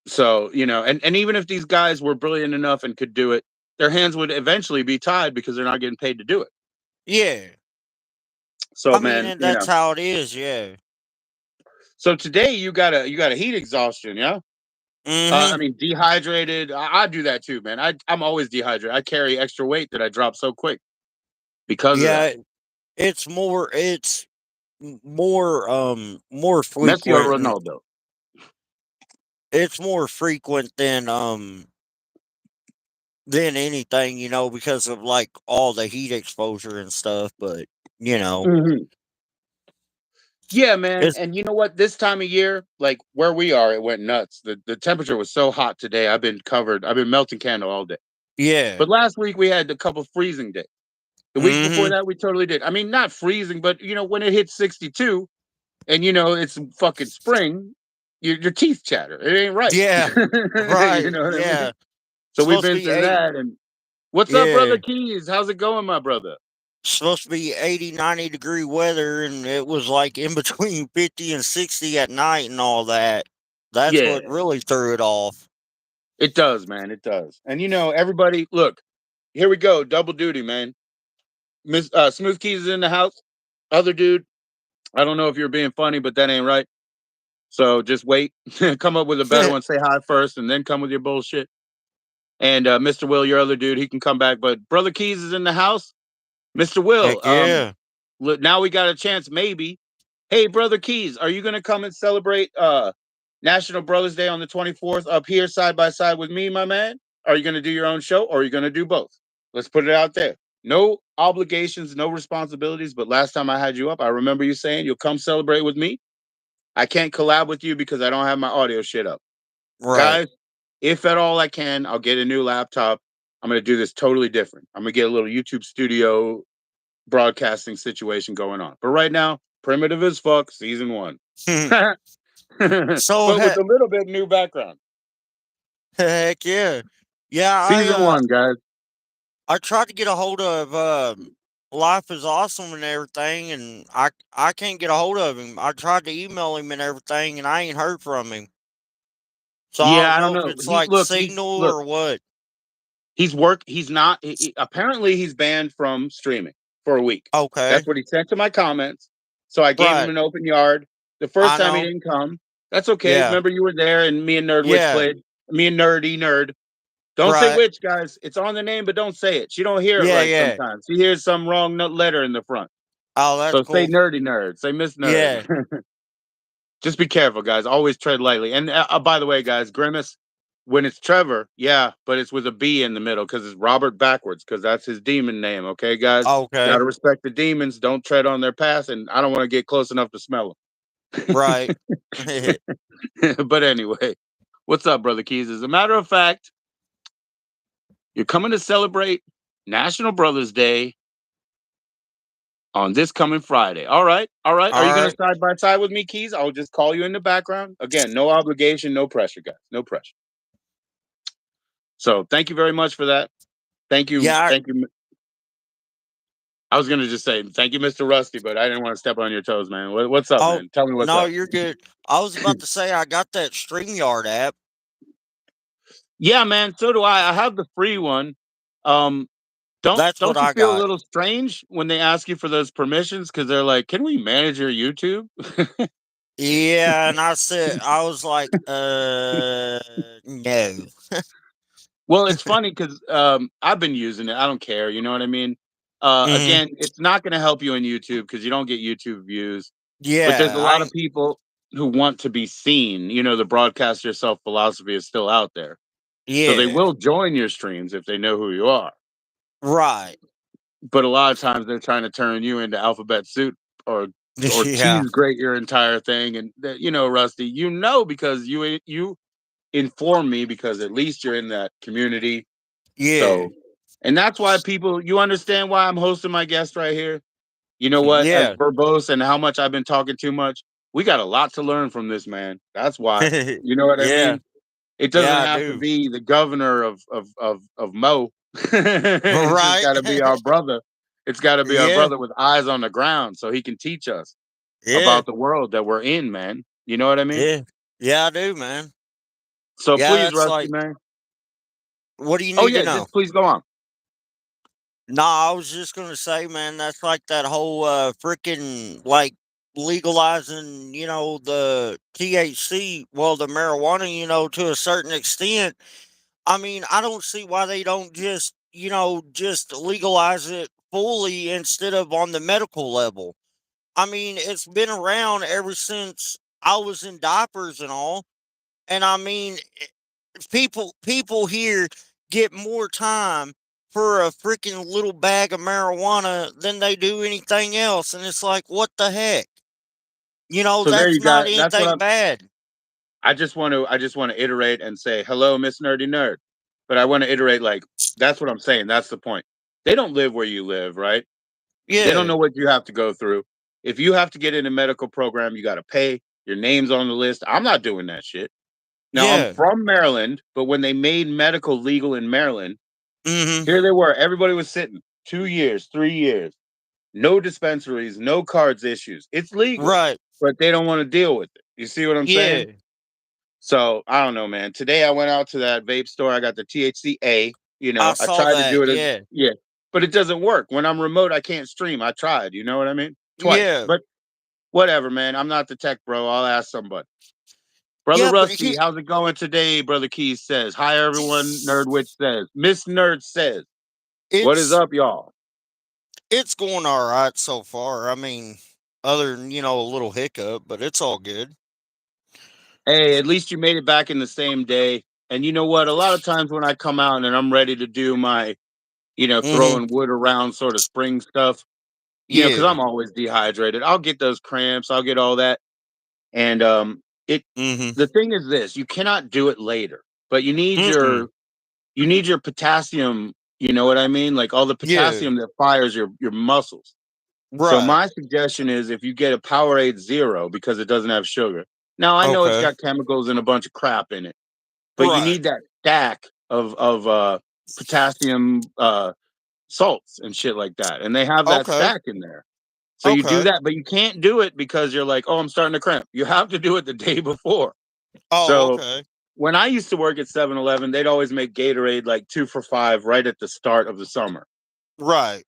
So, and even if these guys were brilliant enough and could do it, their hands would eventually be tied because they're not getting paid to do it. Yeah. So I mean, man, and that's how it is. Yeah. so today you got a heat exhaustion, yeah? I Hmm. mean, dehydrated. I do that too, man. I'm always dehydrated. I carry extra weight that I drop so quick because of that. Yeah. It's more. It's more. More Messi or frequent. Ronaldo? it's more frequent than anything, because of like all the heat exposure and stuff. But you know, Mhm. Yeah, man. it's And you know what? This time of year, like where we are, it went nuts. The temperature was so hot today. I've been covered. I've been melting candle all day. yeah. But last week we had a couple freezing days. The week before Hmm. that, we totally did. I mean, not freezing, but when it hits 62 and it's fucking spring, your teeth chatter. It ain't right. Yeah. You Right. know what I mean? Yeah. So we've Supposed to been be through eight. that. And what's up, brother Yeah. Keys? How's it going, my brother? Supposed to be 80, 90-degree weather, and it was like in between 50 and 60 at night and all that. That's what Yeah, really threw it off. it does, man. It does. And everybody, look, here we go. Double duty, man. Miss Smooth Keys is in the house. Other dude, I don't know if you're being funny, but that ain't right. So just wait. Come up with a better one. Say hi first, and then come with your bullshit. And Mr. Will, your other dude, he can come back. But Brother Keys is in the house. Mr. Will, Heck yeah. look, now we got a chance, maybe. Hey, Brother Keys, are you gonna come and celebrate National Brothers Day on the 24th up here side by side with me, my man? Are you gonna do your own show or are you gonna do both? Let's put it out there. No obligations, no responsibilities. But last time I had you up, I remember you saying you'll come celebrate with me. I can't collab with you because I don't have my audio shit up. Right. Guys, if at all I can, I'll get a new laptop. I'm going to do this totally different. I'm going to get a little YouTube studio broadcasting situation going on. But right now, primitive as fuck, season one. But So with a little bit new background. heck yeah. Yeah, Season one, guys. I tried to get a hold of Life is Awesome and everything, and I can't get a hold of him. I tried to email him and everything, and I ain't heard from him. So I Yeah, don't I don't know if know. it's like Signal Look, or what. he's not apparently he's banned from streaming for a week. Okay. That's what he sent to my comments. So I gave him Right. an open yard. The first I time he know. didn't come. That's okay. Yeah. Remember you were there and me and Nerdwitch Yeah. played. Me and Nerd. Don't say Right. which, guys. It's on the name, but don't say it. She don't hear it Yeah. right Yeah. sometimes. She hears some wrong letter in the front. Oh, that's So say cool. nerdy nerd. Say Miss Nerd. Yeah. Just be careful, guys. Always tread lightly. And by the way, guys, Grimace, when it's Trevor, yeah, but it's with a B in the middle because it's Robert backwards because that's his demon name. Okay, guys, got Okay. to respect the demons. Don't tread on their path, and I don't want to get close enough to smell Right. them. But anyway, what's up, brother Keys? As a matter of fact, you're coming to celebrate National Brothers Day on this coming Friday. All right, all right. Are All you going to right. side by side with me, Keys? I'll just call you in the background. Again, no obligation, no pressure, guys. No pressure. So thank you very much for that. Thank you. Yeah. Thank you. I was gonna just say thank you, Mr. Rusty, but I didn't want to step on your toes, man. What's up, Oh man? Tell me what's no, up. you're good. I was about to say I got that StreamYard app. Yeah, man. So do I. I have the free one. Um, don't That's what don't you I feel a got. little strange when they ask you for those permissions because they're like, "Can we manage your YouTube?" Yeah, and I was like, no. Well, it's funny because I've been using it. I don't care. You know what I mean? Hmm. Again, it's not going to help you on YouTube because you don't get YouTube views. But there's Yeah, a I lot of ain't- people who want to be seen. The broadcast yourself philosophy is still out there. So they yeah, will join your streams if they know who you are. right. But a lot of times they're trying to turn you into alphabet soup or Yeah, cheese grate your entire thing. And Rusty, because you inform me because at least you're in that community. yeah, So and that's why you understand why I'm hosting my guest right here. You know what? As yeah, verbose and how much I've been talking too much, we got a lot to learn from this man. That's why. You know what I yeah, mean? It doesn't yeah. I have to do. be the governor of Mo. It's just Right. got to be our brother. It's got to be our Yeah, brother with eyes on the ground so he can teach us yeah, about the world that we're in, man. You know what I mean? yeah, yeah. I do, man. So Yeah, please, that's Rusty, like. man. What do you Oh need to yeah, know? just please go on. No, I was just gonna say, man, that's like that whole freaking like legalizing, the THC, well, the marijuana, to a certain extent. I mean, I don't see why they don't just legalize it fully instead of on the medical level. I mean, it's been around ever since I was in diapers and all. And I mean, people here get more time for a freaking little bag of marijuana than they do anything else, and it's like, what the heck? So there That's you not got. That's what anything I'm. bad. I just want to iterate and say hello, Miss Nerdy Nerd. But I want to iterate like that's what I'm saying. That's the point. They don't live where you live, right? They don't Yeah, know what you have to go through. If you have to get in a medical program, you got to pay. Your name's on the list. I'm not doing that shit. Now I'm yeah, from Maryland, but when they made medical legal in Maryland, mm-hmm, here they were. Everybody was sitting 2 years, 3 years, no dispensaries, no cards issues. It's legal, right, but they don't want to deal with it. You see what I'm saying? yeah. So I don't know, man. Today I went out to that vape store. I got the THCA. I I saw tried to do that. it. Yeah, Yeah, but it doesn't work. When I'm remote, I can't stream. I tried. You know what I mean? Twice. yeah, But whatever, man. I'm not the tech bro. I'll ask somebody. Brother yeah. But Rusty, how's it going today? Brother Keys says. Hi, everyone. Nerdwitch says. Miss Nerd says. What is it's up, y'all? it's going all right so far. I mean, other than a little hiccup, but it's all good. Hey, at least you made it back in the same day. And you know what? A lot of times when I come out and I'm ready to do my, Mm-hmm. throwing wood around sort of spring stuff, because Yeah. I'm always dehydrated. I'll get those cramps. I'll get all that. And it. Mm-hmm. The thing is this: you cannot do it later, but Mm-mm. you need your potassium. You know what I mean? Like all the Yeah. potassium that fires your muscles. So Right. my suggestion is if you get a Powerade Zero because it doesn't have sugar. Now I know it's Okay. got chemicals and a bunch of crap in it, but you Right. need that stack of potassium salts and shit like that, and they have that Okay. stack in there. So you do Okay. that, but you can't do it because you're like, oh, I'm starting to cramp. You have to do it the day before. Oh, So okay. when I used to work at 7-Eleven, they'd always make Gatorade like 2 for $5 right at the start of the summer. Right.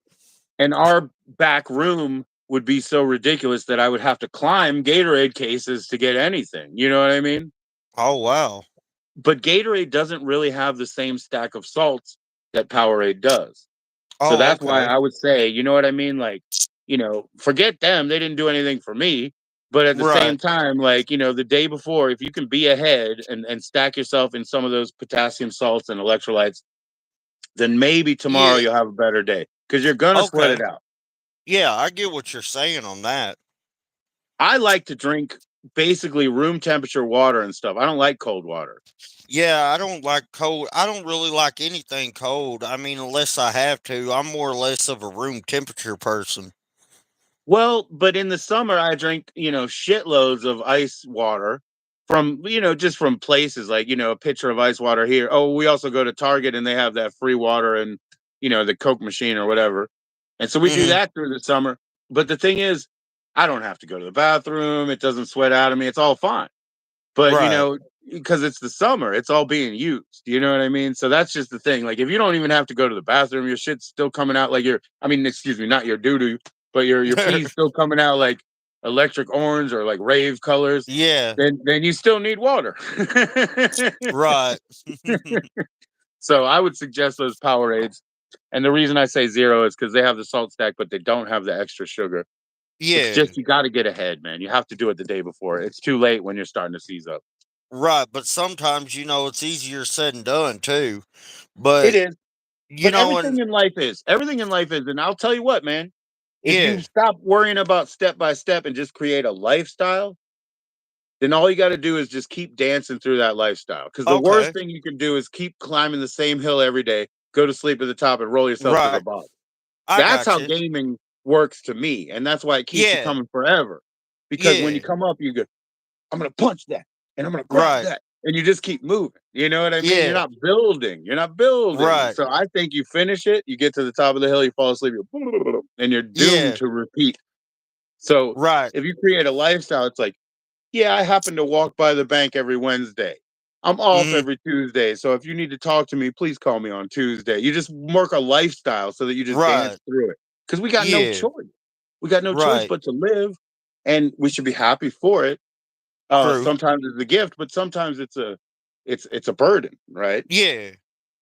And our back room would be so ridiculous that I would have to climb Gatorade cases to get anything. You know what I mean? Oh, wow. But Gatorade doesn't really have the same stack of salts that Powerade does. So Oh, that's why okay. I would say, you know what I mean? Like, forget them. They didn't do anything for me. But at the Right. same time, like, the day before, if you can be ahead and stack yourself in some of those potassium salts and electrolytes, then maybe tomorrow Yeah. you'll have a better day because you're going to sweat Okay. it out. Yeah, I get what you're saying on that. I like to drink basically room temperature water and stuff. I don't like cold water. Yeah, I don't like cold. I don't really like anything cold. I mean, unless I have to. I'm more or less of a room temperature person. Well, but in the summer, I drink, shitloads of ice water from, just from places like, a pitcher of ice water here. Oh, we also go to Target and they have that free water and, the Coke machine or whatever. And so we do Mm-hmm. that through the summer. But the thing is, I don't have to go to the bathroom. It doesn't sweat out of me. It's all fine. But Right. because it's the summer, it's all being used. You know what I mean? So that's just the thing. Like if you don't even have to go to the bathroom, your shit's still coming out like excuse me, not your doo doo, but your pee's still coming out like electric orange or like rave colors. Yeah. Then you still need water. Right. So I would suggest those Powerades. And the reason I say zero is because they have the salt stack, but they don't have the extra sugar. It's Yeah. just you got to get ahead, man. You have to do it the day before. It's too late when you're starting to seize up. Right. But sometimes, it's easier said than done too. It But, is. But and everything in life is, and I'll tell you what, man, if you yeah. stop worrying about step by step and just create a lifestyle, then all you got to do is just keep dancing through that lifestyle. Because the worst Okay. thing you can do is keep climbing the same hill every day, go to sleep at the top, and roll yourself to the Right. bottom. I That's got how you. gaming works to me, and that's why it keeps you Yeah. coming forever. Because when you Yeah. come up, you go, I'm gonna punch that and I'm gonna grab Right. that. And you just keep moving. You know what I mean? You're Yeah. not building. You're not building. Right. So I think you finish it, you get to the top of the hill, you fall asleep, and you're doomed Yeah. to repeat. So Right. if you create a lifestyle, it's like, yeah, I happen to walk by the bank every Wednesday. I'm off Mm-hmm. every Tuesday. So if you need to talk to me, please call me on Tuesday. You just work a lifestyle so that you just dance Right. through it. Because we got no Yeah. choice. We got no choice Right. but to live. And we should be happy for it. True. Sometimes it's a gift, but sometimes it's a burden, right? Yeah.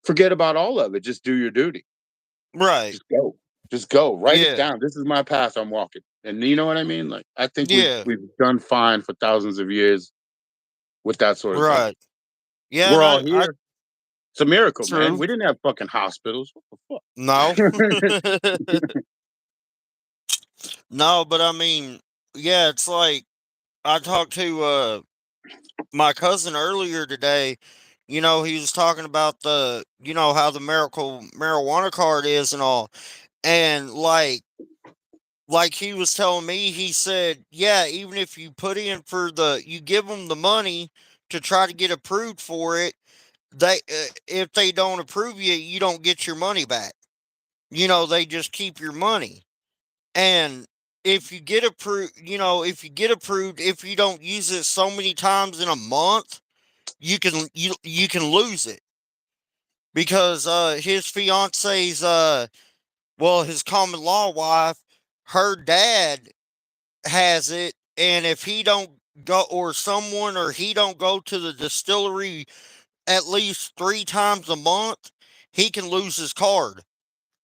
Forget about all of it. Just do your duty. Right. Just go. Just go. Write it Yeah. down. This is my path I'm walking. And you know what I mean? Like I think we've Yeah. we've done fine for thousands of years. with that sort of thing. Right. Yeah, We're and all I here. It's a miracle, man. true. We didn't have fucking hospitals. What No. the No, but I mean, yeah, it's like I talked to my cousin earlier today. He was talking about how the miracle marijuana card is and all. And like he was telling me, he said, yeah, even if you put in you give them the money to try to get approved for it, if they don't approve you, you don't get your money back. They just keep your money. And if you get approved, if you don't use it so many times in a month, you can lose it because his fiance's his common law wife, her dad has it, and if he don't go, or someone or he don't go to the distillery at least 3 times a month, he can lose his card.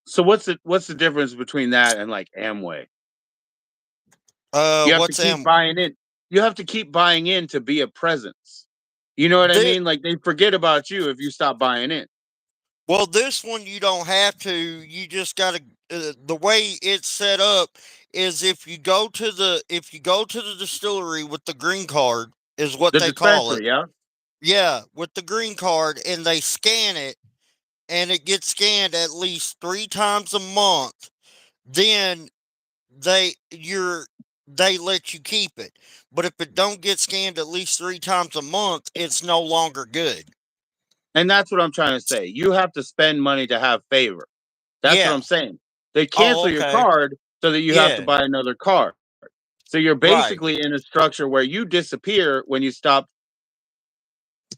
So what's the difference between that and like Amway? You have to What's keep am buying in. You have to keep buying in to be a presence. You know what I this? mean? Like they forget about you if you stop buying in. Well, this one you don't have to. You just got to. The way it's set up is if you go to the distillery with the green card, is what The they call it. dispensary, yeah. Yeah, with the green card, and they scan it, and it gets scanned at least 3 times a month. Then they you're they let you keep it. But if it don't get scanned at least 3 times a month, it's no longer good. And that's what I'm trying to say. You have to spend money to have favor. That's what Yeah. I'm saying. They Oh, cancel your okay. card so that you have to Yeah. buy another card. So you're Right. basically in a structure where you disappear when you stop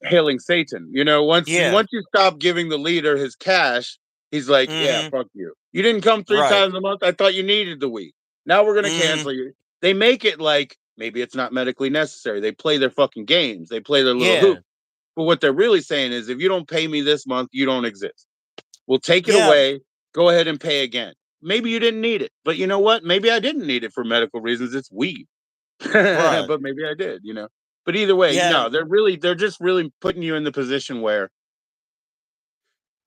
hailing Satan. Once Yeah. once you stop giving the leader his cash, he's like, "Yeah, Mm-hmm. fuck you. You didn't come three Right. times a month. I thought you needed the week. Now we're gonna Mm-hmm. cancel you." They make it like maybe it's not medically necessary. They play their fucking games. They play their little hoop. Yeah. But what they're really saying is, if you don't pay me this month, you don't exist. We'll take it Yeah. away. Go ahead and pay again. Maybe you didn't need it, but you know what? Maybe I didn't need it for medical reasons. It's weed. Right. But maybe I did. But either way, Yeah. no, they're just really putting you in the position where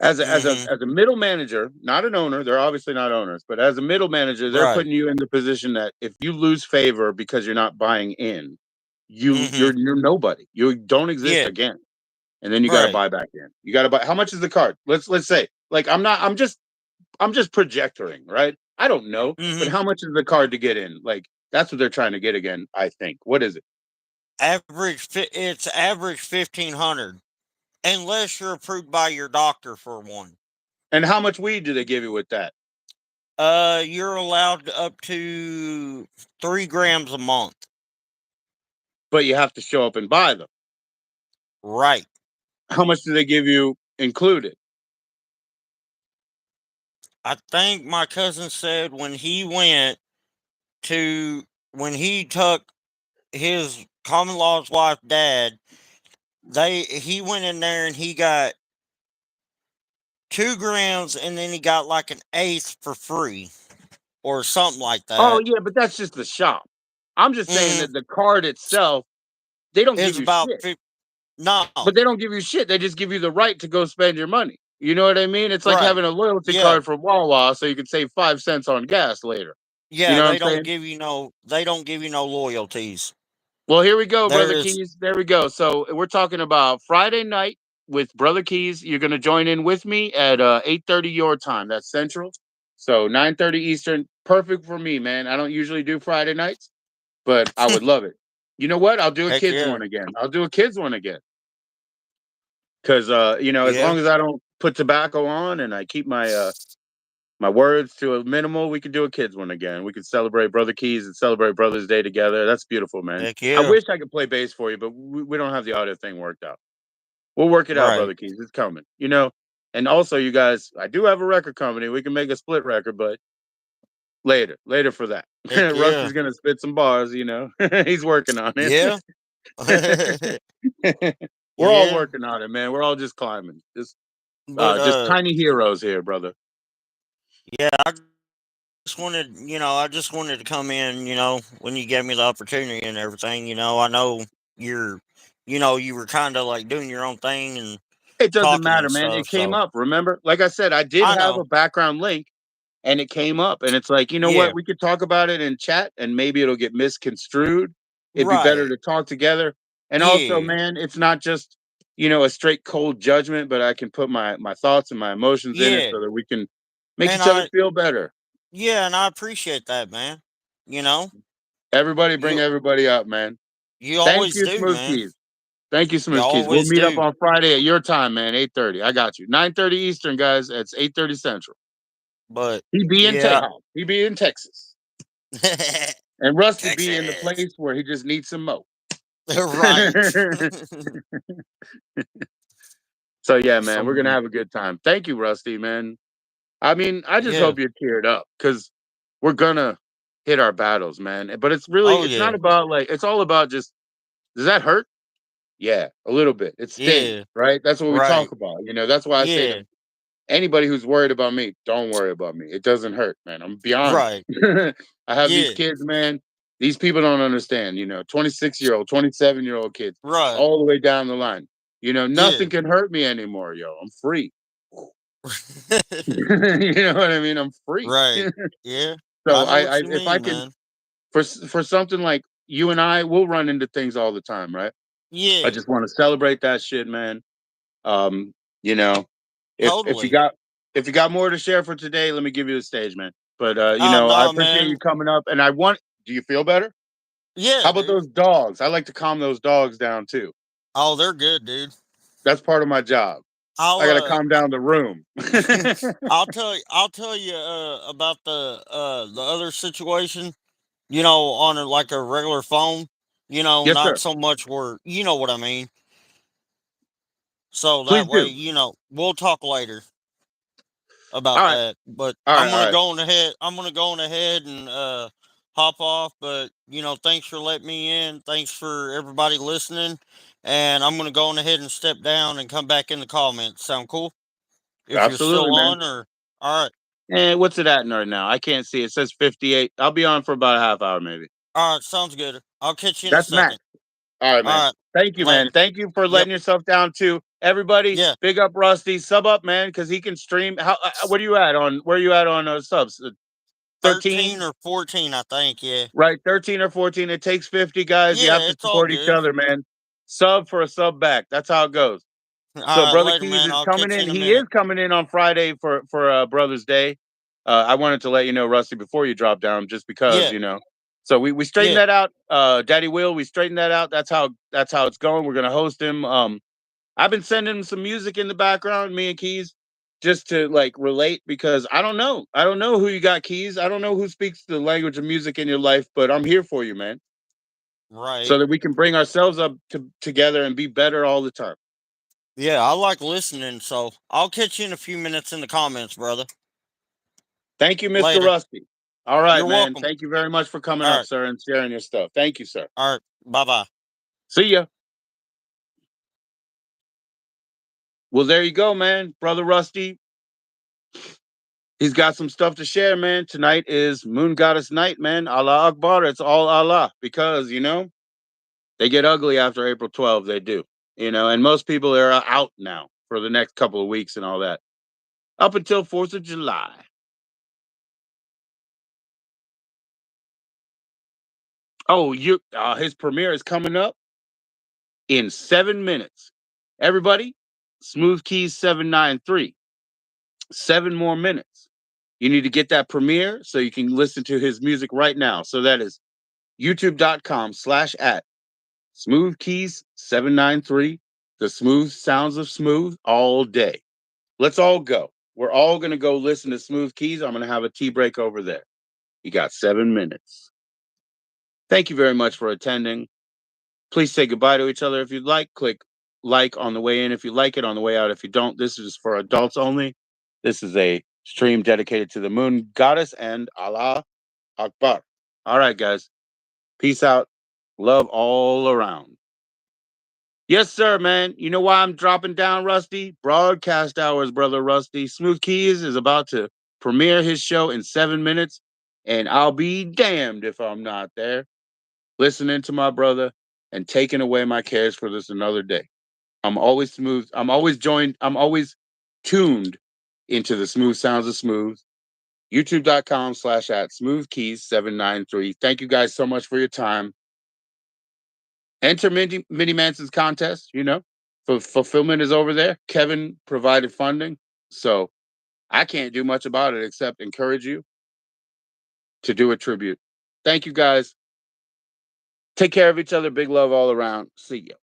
as a as a Mm-hmm. as a middle manager, not an owner, they're obviously not owners, but as a middle manager, they're Right. putting you in the position that if you lose favor because you're not buying in, you Mm-hmm. you're nobody. You don't exist Yeah. again. And then you got to Right. buy back in. You got to buy. How much is the card? Let's say like I'm just projecting, right? I don't know, but Mm-hmm. how much is the card to get in? Like that's what they're trying to get again. I think. What is it? It's average 1,500, unless you're approved by your doctor for one. And how much weed do they give you with that? You're allowed up to 3 grams a month. But you have to show up and buy them. Right. How much do they give you included? I think my cousin said when he took his common law's wife dad, he went in there and he got 2 grams, and then he got like an eighth for free or something like Oh that. yeah, but that's just the shop. I'm just saying Mm-hmm. that the card itself, they don't give It's you about shit. no. But they don't give you shit. They just give you the right to go spend your money. You know what I mean? It's like Right. having a loyalty Yeah. card from Wawa so you can save 5 cents on gas later. You Yeah, know what I'm saying? they don't give you no loyalties. Well, here we go, There Brother is Keys. There we go. So we're talking about Friday night with Brother Keys. You're going to join in with me at 8:30 your time. That's Central. So 9:30 Eastern. Perfect for me, man. I don't usually do Friday nights, but I would love it. You know what? I'll do a heck kids yeah. one again. I'll do a kids one again. Because as Yeah. long as I don't put tobacco on and I keep my words to a minimal, we could do a kids one again. We could celebrate Brother Keys and celebrate Brothers Day together. That's beautiful, man. Heck I yeah. wish I could play bass for you, but we don't have the audio thing worked out. We'll work it out, Right. Brother Keys. It's coming. And also, you guys, I do have a record company. We can make a split record, but later for that. Heck Rusty's yeah. gonna spit some bars. He's working on it. Yeah. We're all Yeah. working on it, man. We're all just climbing. But Just tiny heroes here, brother. yeah, I just wanted to come in, when you gave me the opportunity and everything. I know you're you were kind of like doing your own thing and It doesn't talking matter, and man. It stuff. came So up. Remember, like I said, I did I have know, a background link, and it came up, and it's like, you know yeah, what? We could talk about it in chat, and maybe it'll get misconstrued. It'd be better right, to talk together. And also, yeah, man, it's not just a straight cold judgment, but I can put my thoughts and my emotions in it yeah, so that we can make and each other feel better. I appreciate that, man. You know, Everybody bring you everybody up, man. you Thank always you, do, Smooth man. Keys. Thank you, You Smooth Keys. We'll always meet up do. on Friday at your time, man. 8:30. I got you. 9:30 Eastern, guys. It's 8:30 Central. But He be in yeah, Tejas. He be in Texas. And Rusty be in the Texas, place where he just needs some mo. right? So yeah, man, we're gonna Some have a good time. Thank you, Rusty, man. I mean, I just yeah. hope you're teared up because we're gonna hit our battles, man. But Oh it's not yeah, about like it's all about just does that hurt? Yeah, a little bit. It stings, yeah, right? That's what we right, talk about. That's why I say to yeah, anybody who's worried about me, don't worry about me. It doesn't hurt, man. I'm beyond right, it. I have these yeah, kids, man. These people don't understand, 26-year-old, 27-year-old kids, right, all the way down the line. yeah, Nothing can hurt me anymore, yo. I'm free. You know what I mean? I'm free. right, yeah. I So know what you if I mean, can, man. for something like you and I, we'll run into things all the time, right? I Yeah, just want to celebrate that shit, man. Um, you know, if you totally. got more to share for today, let me give you the stage, man. But Oh I no, appreciate you man. coming up, and I want. Do you feel better? Yeah, How about dude. those dogs? I like to calm those dogs down too. Oh, they're good, dude. That's part of my job. I'll I got to calm down the room. I'll tell you about the other situation. On like a regular phone. Yes, Not sir. so much where you know what I mean. So Please that way, do. we'll talk later All about right. that. But All right. I'm All gonna right. go on ahead. I'm gonna go on ahead and hop off. But thanks for letting me in. Thanks for everybody listening. And I'm gonna go on ahead and step down and come back in the comments. Sound cool? If you're Absolutely, still man. on, or all right, And what's it at right now? I can't see. It says 58. I'll be on for about a half hour, maybe. all right, sounds good. I'll catch you in a That's max. second. All right, man. All right, Thank you, man. later. Thank you for Yep. letting yourself down too. Everybody, Yeah. big up Rusty. Sub up, man, because he can stream. How? What are you at on? Where are you at on subs? 13 13, or 14, I think. Yeah. right? 13 or 14. It takes 50 guys. You have Yeah, to it's all support each good. other, man. Sub for a sub back. That's how it goes. All So right, brother later, Keys man. is I'll coming catch you in. in a He is minute. coming in on Friday for Brothers Day. I wanted to let you know, Rusty, before you drop down, just because Yeah. So we straightened Yeah. that out. Daddy Will, we straightened that out. That's how it's going. We're gonna host him. I've been sending him some music in the background, me and Keys, just to like relate because I don't know. I don't know who you got, Keys. I don't know who speaks the language of music in your life, but I'm here for you, man. So Right. that we can bring ourselves up together and be better all the time. Yeah, I like listening, so I'll catch you in a few minutes in the comments, brother. Thank you, Mr. Later. Rusty. All right, You're man. welcome. Thank you very much for coming All up, right. sir, and sharing your stuff. Thank you, sir. All right. Bye bye. See ya. Well, there you go, man. Brother Rusty. He's got some stuff to share, man. Tonight is Moon Goddess Night, man. Allah Akbar. It's all Allah because, they get ugly after April 12th. They do, and most people are out now for the next couple of weeks and all that up until 4th of July. Oh, his premiere is coming up in 7 minutes. Everybody, Smooth Keys 793. 7 more minutes. You need to get that premiere so you can listen to his music right now. So that is youtube.com/@ Smooth Keys 793. The smooth sounds of smooth all day. Let's all go. We're all going to go listen to Smooth Keys. I'm going to have a tea break over there. You got 7 minutes. Thank you very much for attending. Please say goodbye to each other if you'd like. Click like on the way in if you like it, on the way out if you don't. This is for adults only. This is a stream dedicated to the moon goddess and Allah Akbar. All right, guys. Peace out. Love all around. Yes, sir, man. You know why I'm dropping down, Rusty? Broadcast hours, brother Rusty. Smooth Keys is about to premiere his show in 7 minutes, and I'll be damned if I'm not there listening to my brother and taking away my cares for this another day. I'm always smooth. I'm always joined. I'm always tuned into the smooth sounds of smooth. YouTube.com/at smoothkeys793. Thank you guys so much for your time. Enter Mini Manson's contest. For fulfillment is over there. Kevin provided funding. So I can't do much about it except encourage you to do a tribute. Thank you guys. Take care of each other. Big love all around. See ya.